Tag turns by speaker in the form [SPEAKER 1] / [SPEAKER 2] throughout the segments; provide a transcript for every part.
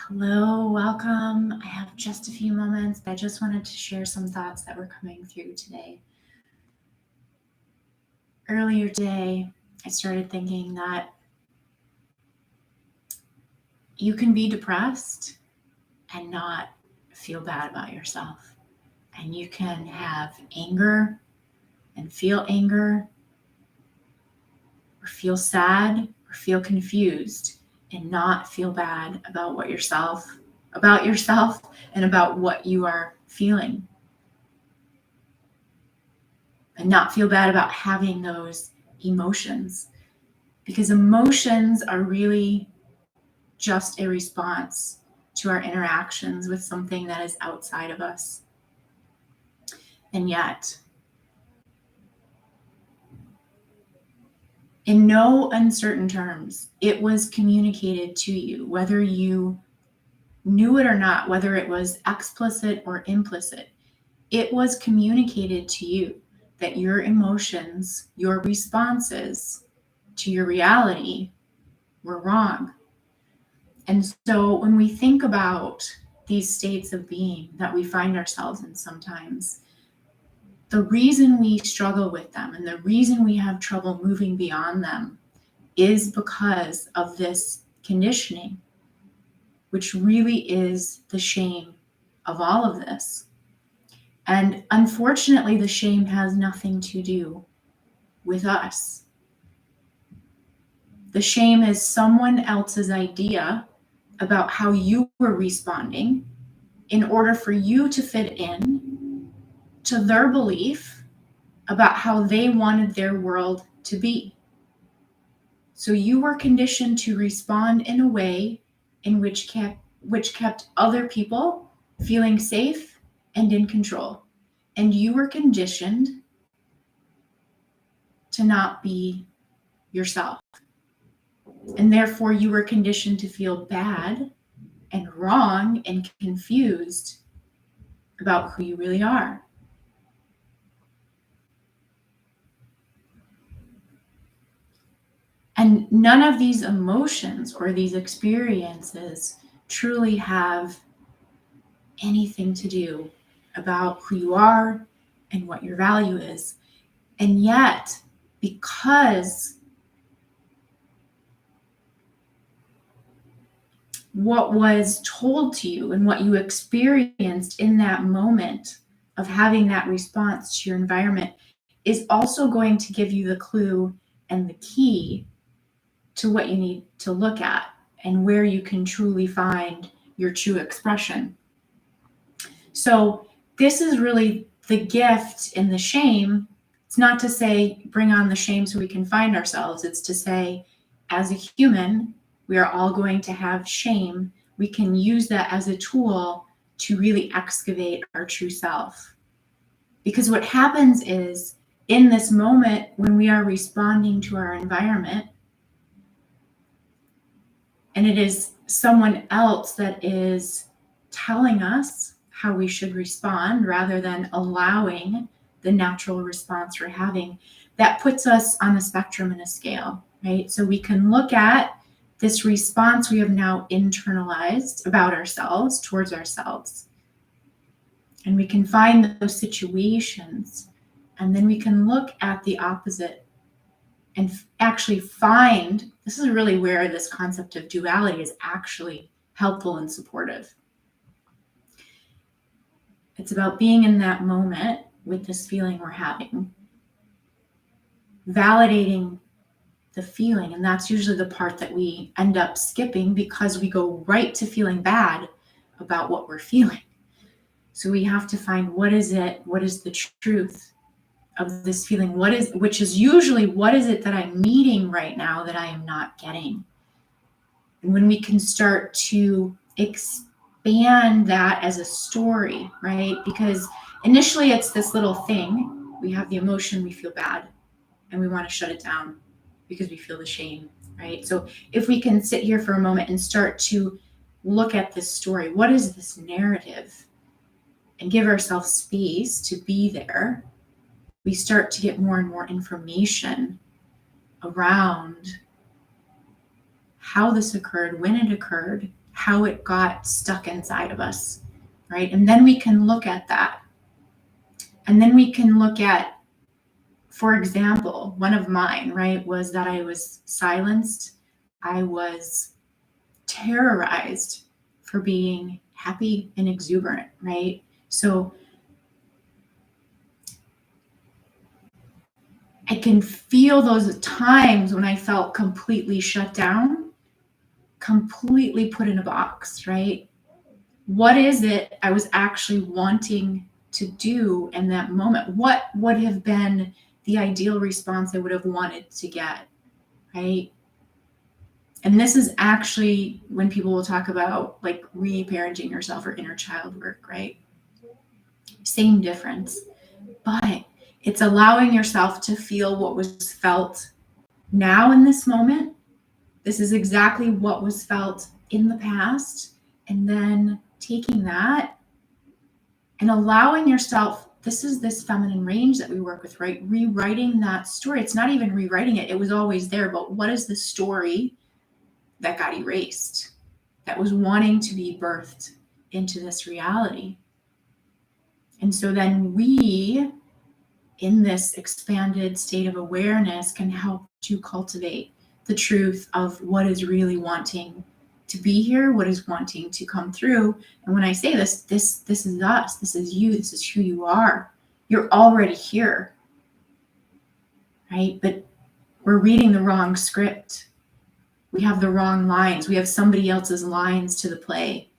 [SPEAKER 1] Hello, welcome. I have just a few moments. I just wanted to share some thoughts that were coming through today. Earlier today, I started thinking that you can be depressed and not feel bad about yourself. And you can have anger and feel anger, or feel sad, or feel confused, and not feel bad about yourself, and about what you are feeling. And not feel bad about having those emotions, because emotions are really just a response to our interactions with something that is outside of us. And yet, in no uncertain terms, it was communicated to you, whether you knew it or not, whether it was explicit or implicit. It was communicated to you that your emotions, your responses to your reality were wrong. And so when we think about these states of being that we find ourselves in sometimes, the reason we struggle with them and the reason we have trouble moving beyond them is because of this conditioning, which really is the shame of all of this. And unfortunately, the shame has nothing to do with us. The shame is someone else's idea about how you were responding in order for you to fit in to their belief about how they wanted their world to be. So you were conditioned to respond in a way in which kept other people feeling safe and in control. And you were conditioned to not be yourself. And therefore you were conditioned to feel bad and wrong and confused about who you really are. And none of these emotions or these experiences truly have anything to do about who you are and what your value is. And yet, because what was told to you and what you experienced in that moment of having that response to your environment is also going to give you the clue and the key to what you need to look at and where you can truly find your true expression. So this is really the gift in the shame. It's not to say bring on the shame so we can find ourselves. It's to say, as a human, we are all going to have shame. We can use that as a tool to really excavate our true self. Because what happens is, in this moment when we are responding to our environment, and it is someone else that is telling us how we should respond rather than allowing the natural response we're having, that puts us on a spectrum and a scale, right? So we can look at this response we have now internalized about ourselves towards ourselves. And we can find those situations, and then we can look at the opposite and actually find, this is really where this concept of duality is actually helpful and supportive. It's about being in that moment with this feeling we're having, validating the feeling. And that's usually the part that we end up skipping because we go right to feeling bad about what we're feeling. So we have to find what is the truth of this feeling? Which is usually, what is it that I'm needing right now that I am not getting? And when we can start to expand that as a story, right? Because initially it's this little thing. We have the emotion, we feel bad, and we want to shut it down because we feel the shame, right? So if we can sit here for a moment and start to look at this story, what is this narrative? And give ourselves space to be there, we start to get more and more information around how this occurred, when it occurred, how it got stuck inside of us, right? And then we can look at that. And then we can look at, for example, one of mine, right, was that I was silenced. I was terrorized for being happy and exuberant, right? So I can feel those times when I felt completely shut down, completely put in a box, right? What is it I was actually wanting to do in that moment? What would have been the ideal response I would have wanted to get, right? And this is actually when people will talk about like reparenting yourself or inner child work, right? Same difference. But it's allowing yourself to feel what was felt now in this moment. This is exactly what was felt in the past. And then taking that and allowing yourself, this is this feminine range that we work with, right? Rewriting that story. It's not even rewriting it. It was always there. But what is the story that got erased, that was wanting to be birthed into this reality? And so then we, in this expanded state of awareness, can help to cultivate the truth of what is really wanting to be here, what is wanting to come through. And when I say this is us, this is you, this is who you are. You're already here, right? But we're reading the wrong script. We have the wrong lines. We have somebody else's lines to the play,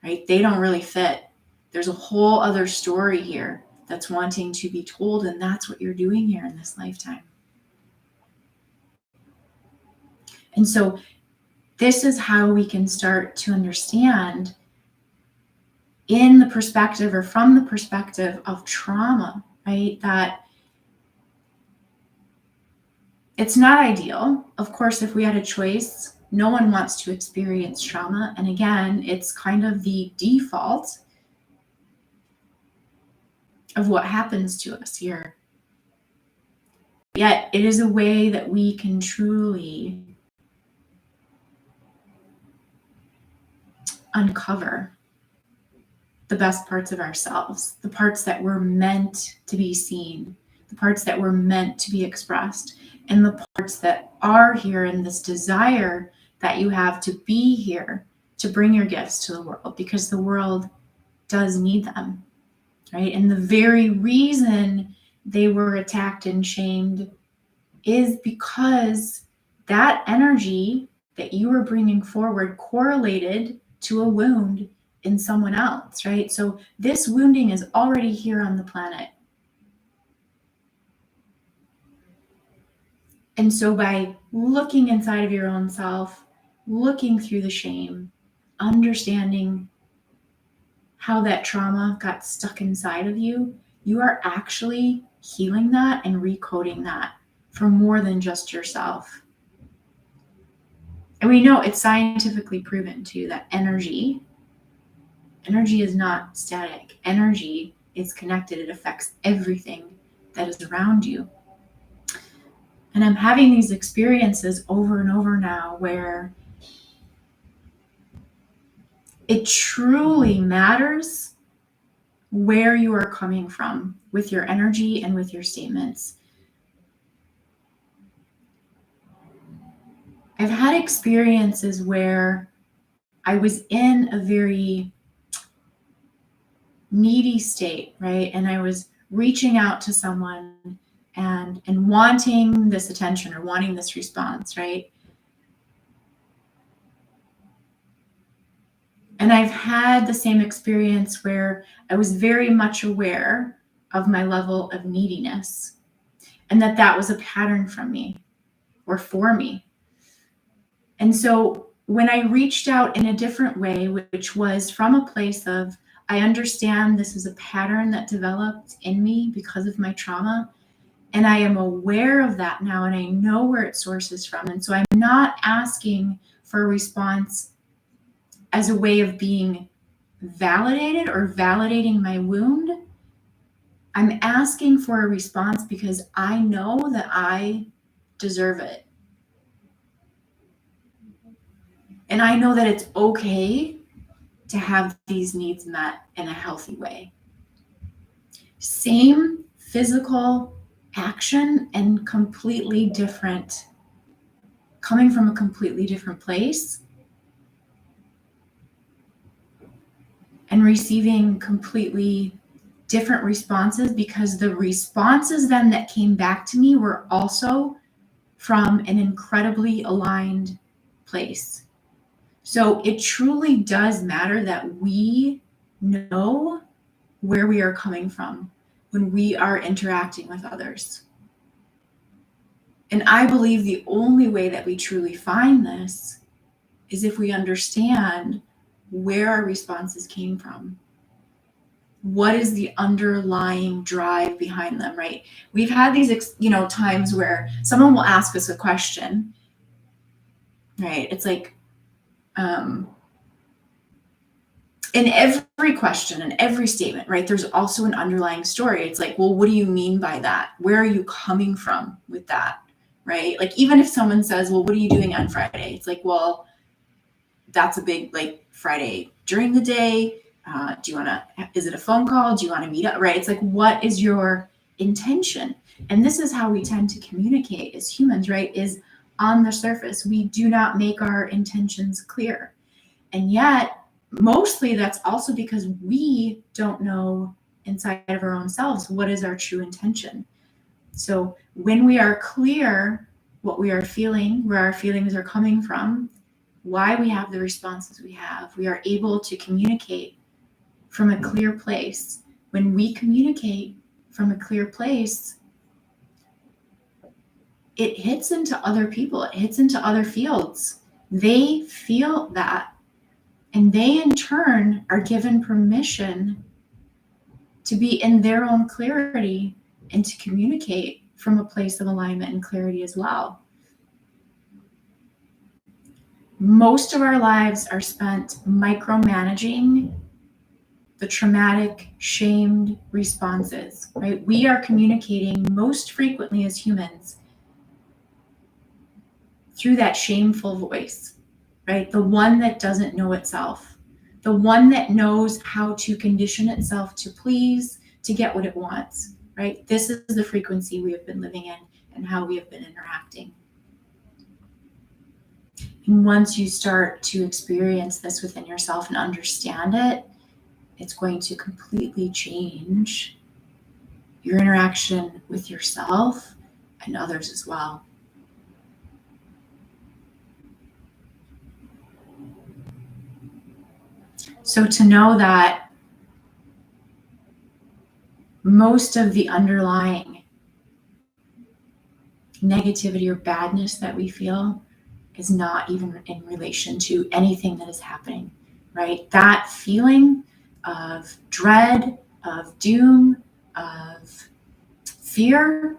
[SPEAKER 1] right? They don't really fit. There's a whole other story here that's wanting to be told, and that's what you're doing here in this lifetime. And so this is how we can start to understand, in the perspective or from the perspective of trauma, right, that it's not ideal. Of course, if we had a choice, no one wants to experience trauma. And again, it's kind of the default of what happens to us here. Yet it is a way that we can truly uncover the best parts of ourselves, the parts that were meant to be seen, the parts that were meant to be expressed, and the parts that are here in this desire that you have to be here to bring your gifts to the world, because the world does need them, right? And the very reason they were attacked and shamed is because that energy that you were bringing forward correlated to a wound in someone else, right? So this wounding is already here on the planet. And so by looking inside of your own self, looking through the shame, understanding how that trauma got stuck inside of you, you are actually healing that and recoding that for more than just yourself. And we know it's scientifically proven too that energy is not static. Energy is connected. It affects everything that is around you. And I'm having these experiences over and over now where it truly matters where you are coming from with your energy and with your statements. I've had experiences where I was in a very needy state, right? And I was reaching out to someone and wanting this attention or wanting this response, right? And I've had the same experience where I was very much aware of my level of neediness and that was a pattern from me or for me. And so when I reached out in a different way, which was from a place of, I understand this is a pattern that developed in me because of my trauma, and I am aware of that now, and I know where it sources from. And so I'm not asking for a response as a way of being validated or validating my wound. I'm asking for a response because I know that I deserve it. And I know that it's okay to have these needs met in a healthy way. Same physical action and completely different, coming from a completely different place and receiving completely different responses, because the responses then that came back to me were also from an incredibly aligned place. So it truly does matter that we know where we are coming from when we are interacting with others. And I believe the only way that we truly find this is if we understand where our responses came from. What is the underlying drive behind them, right? We've had these, times where someone will ask us a question, right? It's like, in every question and every statement, right, there's also an underlying story. It's like, well, what do you mean by that? Where are you coming from with that, right? Like, even if someone says, well, what are you doing on Friday? It's like, well, that's a big, like, Friday during the day. Do you want to, is it a phone call? Do you want to meet up, right? It's like, what is your intention? And this is how we tend to communicate as humans, right? Is on the surface, we do not make our intentions clear. And yet, mostly that's also because we don't know inside of our own selves what is our true intention. So when we are clear what we are feeling, where our feelings are coming from, why we have the responses we have, we are able to communicate from a clear place. When we communicate from a clear place, it hits into other people, it hits into other fields. They feel that. And they, in turn, are given permission to be in their own clarity and to communicate from a place of alignment and clarity as well. Most of our lives are spent micromanaging the traumatic, shamed responses, right? We are communicating most frequently as humans through that shameful voice, right? The one that doesn't know itself, the one that knows how to condition itself to please, to get what it wants, right? This is the frequency we have been living in and how we have been interacting. And once you start to experience this within yourself and understand it, it's going to completely change your interaction with yourself and others as well. So to know that most of the underlying negativity or badness that we feel is not even in relation to anything that is happening, right? That feeling of dread, of doom, of fear,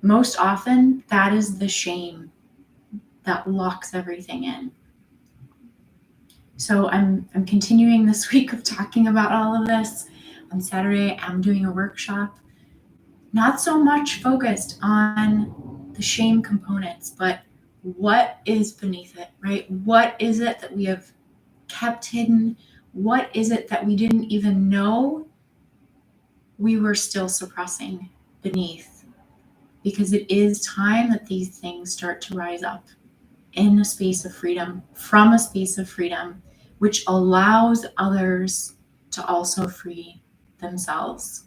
[SPEAKER 1] most often that is the shame that locks everything in. So I'm continuing this week of talking about all of this. On Saturday, I'm doing a workshop, not so much focused on the shame components, but what is beneath it, right? What is it that we have kept hidden? What is it that we didn't even know we were still suppressing beneath? Because it is time that these things start to rise up in a space of freedom, from a space of freedom, which allows others to also free themselves.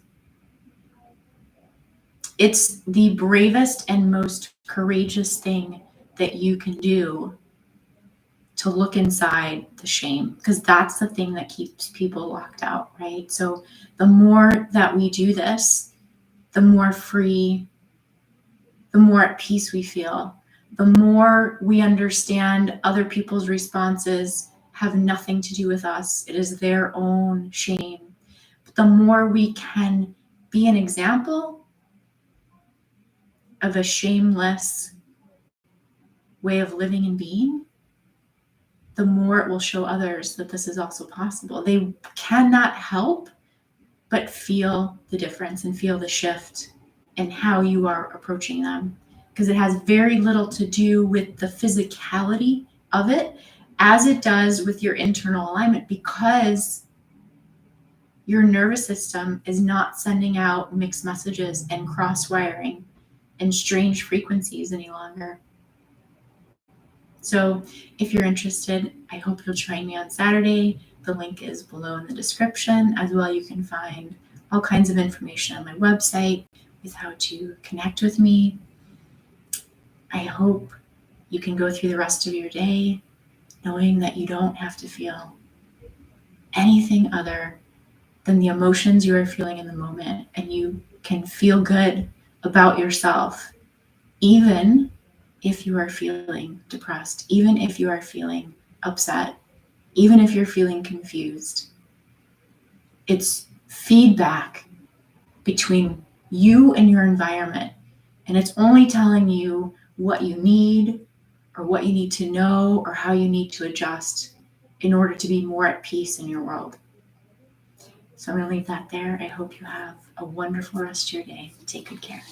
[SPEAKER 1] It's the bravest and most courageous thing that you can do, to look inside the shame, because that's the thing that keeps people locked out, right? So the more that we do this, the more free, the more at peace we feel, the more we understand other people's responses have nothing to do with us. It is their own shame. But the more we can be an example of a shameless way of living and being, the more it will show others that this is also possible. They cannot help but feel the difference and feel the shift in how you are approaching them, because it has very little to do with the physicality of it, as it does with your internal alignment, because your nervous system is not sending out mixed messages and cross-wiring and strange frequencies any longer. So if you're interested, I hope you'll join me on Saturday. The link is below in the description. As well, you can find all kinds of information on my website with how to connect with me. I hope you can go through the rest of your day knowing that you don't have to feel anything other than the emotions you are feeling in the moment, and you can feel good about yourself, even if you are feeling depressed, even if you are feeling upset, even if you're feeling confused. It's feedback between you and your environment, and it's only telling you what you need or what you need to know or how you need to adjust in order to be more at peace in your world. So I'm going to leave that there. I hope you have a wonderful rest of your day. Take good care.